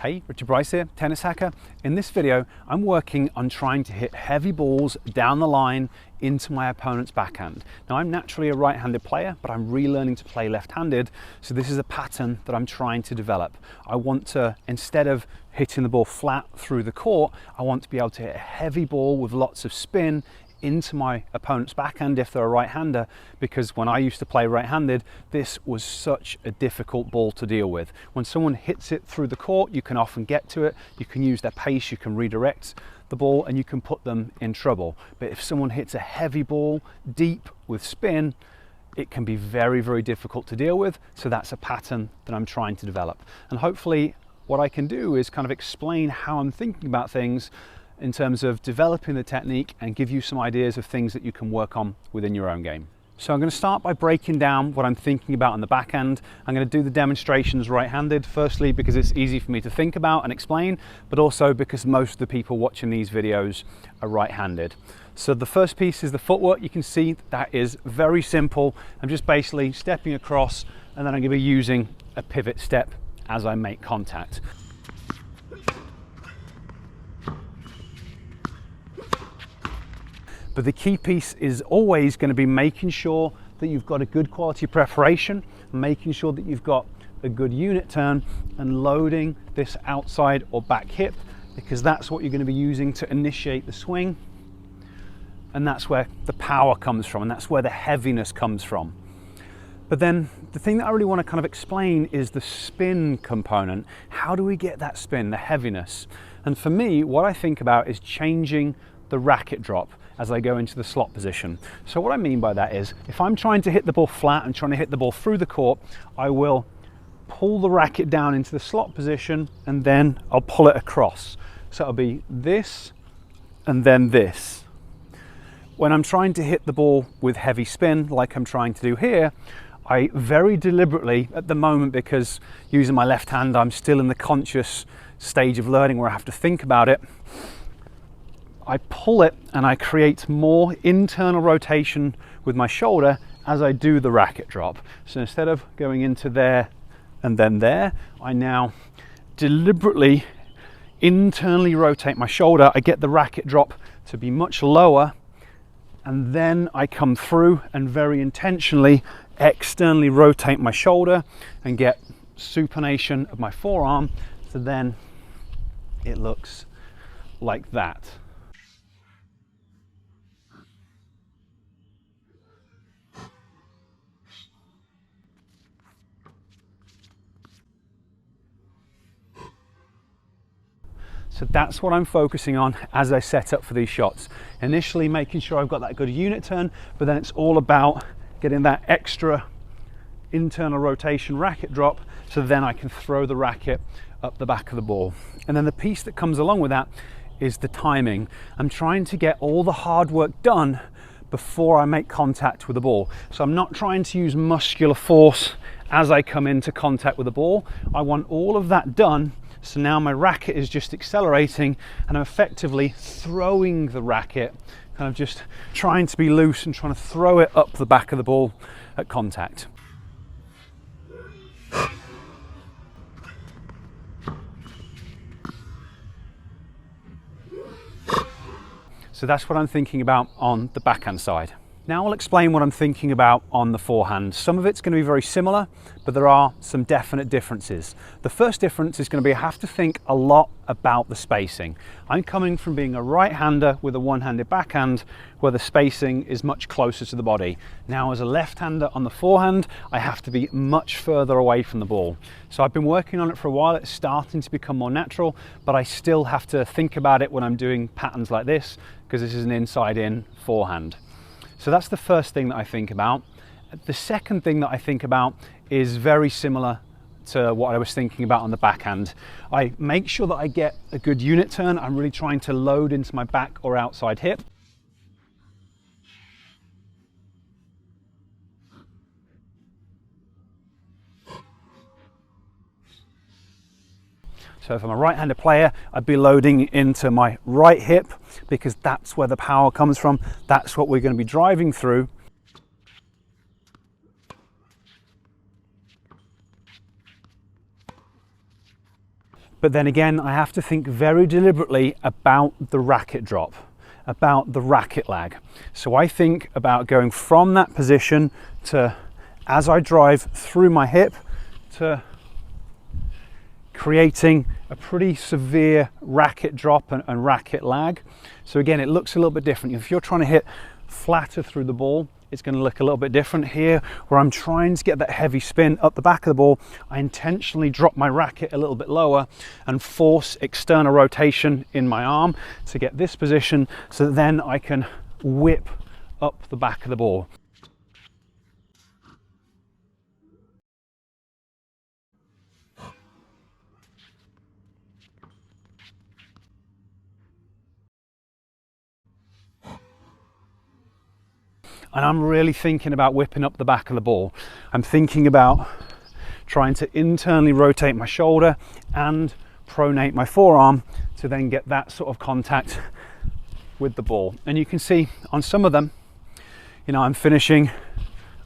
Hey, Richard Bryce here, Tennis Hacker. In this video, I'm working on trying to hit heavy balls down the line into my opponent's backhand. Now, I'm naturally a right-handed player, but I'm relearning to play left-handed, so this is a pattern that I'm trying to develop. I want to, instead of hitting the ball flat through the court, I want to be able to hit a heavy ball with lots of spin into my opponent's backhand if they're a right-hander, because when I used to play right-handed, this was such a difficult ball to deal with. When someone hits it through the court, you can often get to it, you can use their pace, you can redirect the ball, and you can put them in trouble. But if someone hits a heavy ball deep with spin, it can be very, very difficult to deal with. So that's a pattern that I'm trying to develop. And hopefully what I can do is kind of explain how I'm thinking about things in terms of developing the technique and give you some ideas of things that you can work on within your own game. So I'm going to start by breaking down what I'm thinking about on the backhand. I'm going to do the demonstrations right-handed, firstly because it's easy for me to think about and explain, but also because most of the people watching these videos are right-handed. So the first piece is the footwork. You can see that is very simple. I'm just basically stepping across, and then I'm going to be using a pivot step as I make contact. But the key piece is always going to be making sure that you've got a good quality preparation, making sure that you've got a good unit turn and loading this outside or back hip, because that's what you're going to be using to initiate the swing. And that's where the power comes from, and that's where the heaviness comes from. But then the thing that I really want to kind of explain is the spin component. How do we get that spin, the heaviness? And for me, what I think about is changing the racket drop as I go into the slot position. So what I mean by that is, if I'm trying to hit the ball flat and trying to hit the ball through the court, I will pull the racket down into the slot position and then I'll pull it across. So it'll be this and then this. When I'm trying to hit the ball with heavy spin, like I'm trying to do here, I very deliberately, at the moment, because using my left hand, I'm still in the conscious stage of learning where I have to think about it, I pull it and I create more internal rotation with my shoulder as I do the racket drop. So instead of going into there and then there, I now deliberately internally rotate my shoulder. I get the racket drop to be much lower, and then I come through and very intentionally externally rotate my shoulder and get supination of my forearm. So then it looks like that. So that's what I'm focusing on as I set up for these shots. Initially making sure I've got that good unit turn, but then it's all about getting that extra internal rotation racket drop, so then I can throw the racket up the back of the ball. And then the piece that comes along with that is the timing. I'm trying to get all the hard work done before I make contact with the ball. So I'm not trying to use muscular force as I come into contact with the ball. I want all of that done. So now my racket is just accelerating and I'm effectively throwing the racket, kind of just trying to be loose and trying to throw it up the back of the ball at contact. So that's what I'm thinking about on the backhand side. Now I'll explain what I'm thinking about on the forehand. Some of it's going to be very similar, but there are some definite differences. The first difference is going to be I have to think a lot about the spacing. I'm coming from being a right-hander with a one-handed backhand where the spacing is much closer to the body. Now as a left-hander on the forehand, I have to be much further away from the ball. So I've been working on it for a while. It's starting to become more natural, but I still have to think about it when I'm doing patterns like this, because this is an inside-in forehand. So that's the first thing that I think about. The second thing that I think about is very similar to what I was thinking about on the backhand. I make sure that I get a good unit turn. I'm really trying to load into my back or outside hip. So if I'm a right-handed player, I'd be loading into my right hip because that's where the power comes from. That's what we're going to be driving through. But then again, I have to think very deliberately about the racket drop, about the racket lag. So I think about going from that position to, as I drive through my hip, to creating a pretty severe racket drop and racket lag. So again, it looks a little bit different. If you're trying to hit flatter through the ball, it's going to look a little bit different. Here, where I'm trying to get that heavy spin up the back of the ball, I intentionally drop my racket a little bit lower and force external rotation in my arm to get this position, so that then I can whip up the back of the ball. And I'm really thinking about whipping up the back of the ball. I'm thinking about trying to internally rotate my shoulder and pronate my forearm to then get that sort of contact with the ball. And you can see on some of them, you know, I'm finishing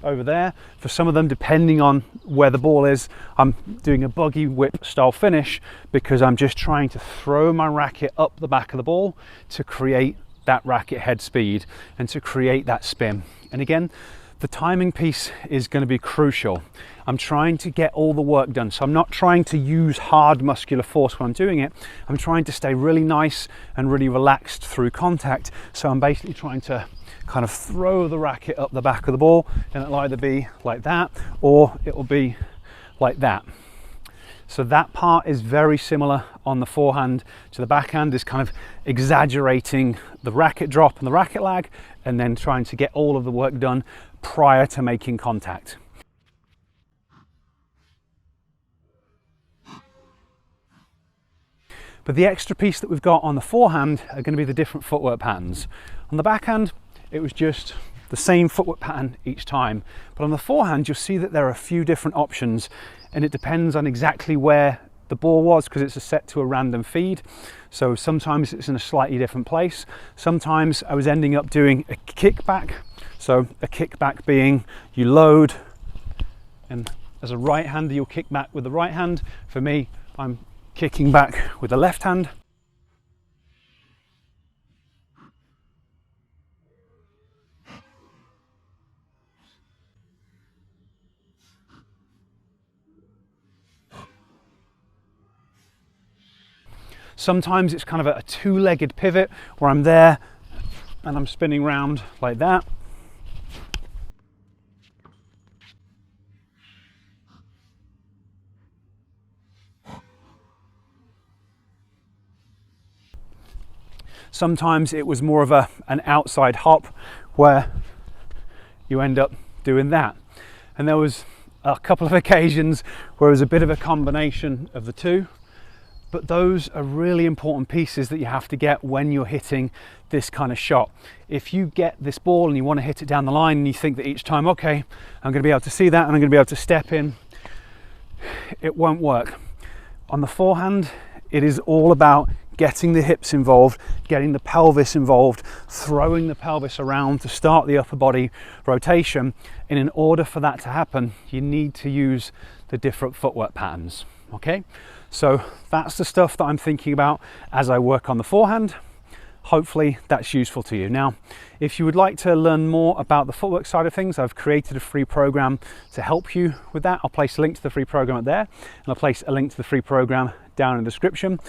over there. For some of them, depending on where the ball is, I'm doing a buggy whip style finish, because I'm just trying to throw my racket up the back of the ball to create that racket head speed and to create that spin. And again, the timing piece is going to be crucial. I'm trying to get all the work done, so I'm not trying to use hard muscular force when I'm doing it. I'm trying to stay really nice and really relaxed through contact. So I'm basically trying to kind of throw the racket up the back of the ball, and it'll either be like that or it will be like that. So that part is very similar on the forehand to the backhand, is kind of exaggerating the racket drop and the racket lag, and then trying to get all of the work done prior to making contact. But the extra piece that we've got on the forehand are going to be the different footwork patterns. On the backhand, it was just the same footwork pattern each time. But on the forehand, you'll see that there are a few different options, and it depends on exactly where the ball was, because it's set to a random feed. So sometimes it's in a slightly different place. Sometimes I was ending up doing a kickback. So a kickback being you load, and as a right hander, you'll kick back with the right hand. For me, I'm kicking back with the left hand. Sometimes it's kind of a two-legged pivot where I'm there and I'm spinning round like that. Sometimes it was more of an outside hop where you end up doing that. And there was a couple of occasions where it was a bit of a combination of the two. But those are really important pieces that you have to get when you're hitting this kind of shot. If you get this ball and you want to hit it down the line and you think that each time, okay, I'm going to be able to see that and I'm going to be able to step in, it won't work. On the forehand, it is all about getting the hips involved, getting the pelvis involved, throwing the pelvis around to start the upper body rotation. And in order for that to happen, you need to use the different footwork patterns, okay? So that's the stuff that I'm thinking about as I work on the forehand. Hopefully that's useful to you. Now, if you would like to learn more about the footwork side of things, I've created a free program to help you with that. I'll place a link to the free program up there, and I'll place a link to the free program down in the description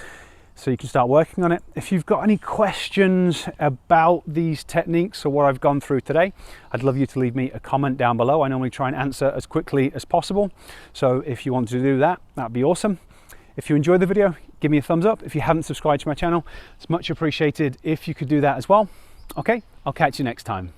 so you can start working on it. If you've got any questions about these techniques or what I've gone through today, I'd love you to leave me a comment down below. I normally try and answer as quickly as possible. So if you want to do that, that'd be awesome. If you enjoyed the video, give me a thumbs up. If you haven't subscribed to my channel, it's much appreciated if you could do that as well. Okay, I'll catch you next time.